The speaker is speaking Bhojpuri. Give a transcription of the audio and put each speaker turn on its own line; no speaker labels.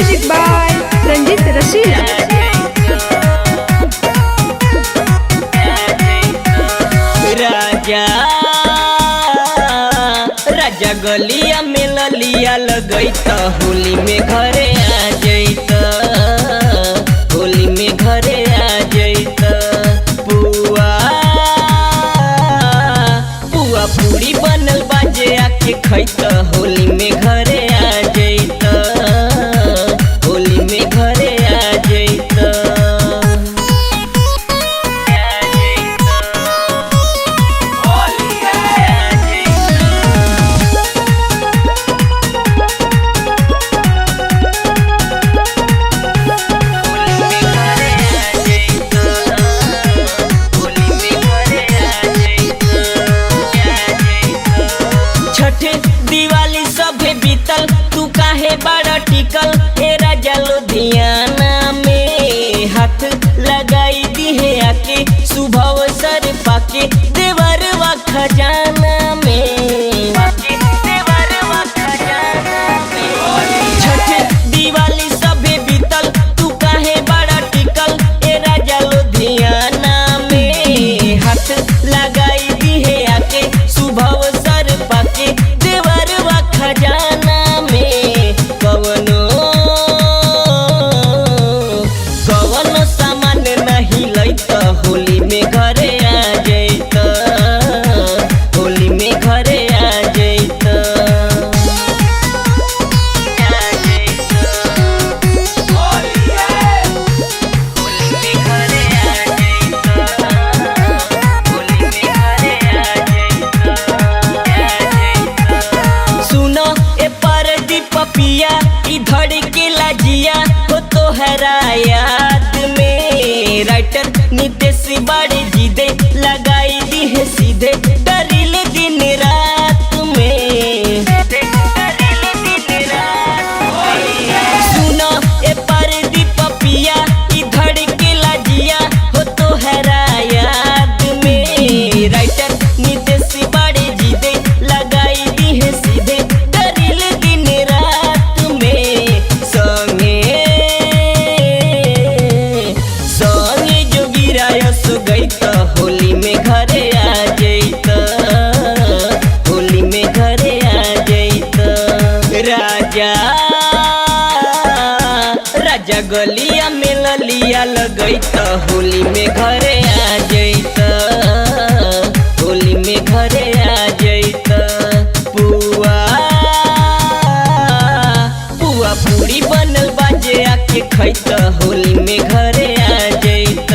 Music by Ranjit Rasila.
राजा राजा गलिया में ललिया लगैत होली में घरे आ जैत होली में घरे आ जैत पुआ पुआ पूरी बनल बाजे आके खैत होली में घरे आ जैत होली में घरे आ जैत दिवाली सभे बीतल तू काहे बड़ा टिकल हे राजा लुधियाना में हाथ लगाई दी है आके सुबह सर पाके देवरवा खजाना में छठ दिवाली सभे बीतल तू काहे बड़ा टिकल हे राजा लुधियाना में हाथ लगाई दी है आके सुबह सर पाके खजाना में कवनो सामान नहीं लैत होली में घरे आ जैत होली में घरे आ जैत पपिया इधर के लाजिया हो तो हरा याद में राइटर नितेश बड़े जीदे लगाई दी है सीधे डरिल दिन रात में सुनो ए परदी पपिया इधर के लाजिया हो तो हरा याद में राइटर नितेश बड़े जीदे लगाई दी है सीधे डरिल दिन रात में संगे जोगिरा गईत होली में घरे आ जैत होली में घरे आ जैत राजा राजा गलिया में ललिया लगैत होली में घरे आ जैत होली में घरे आ जैत पुआ पुआ पूरी बनल बाजे आके खैत होली में घरे आ जैत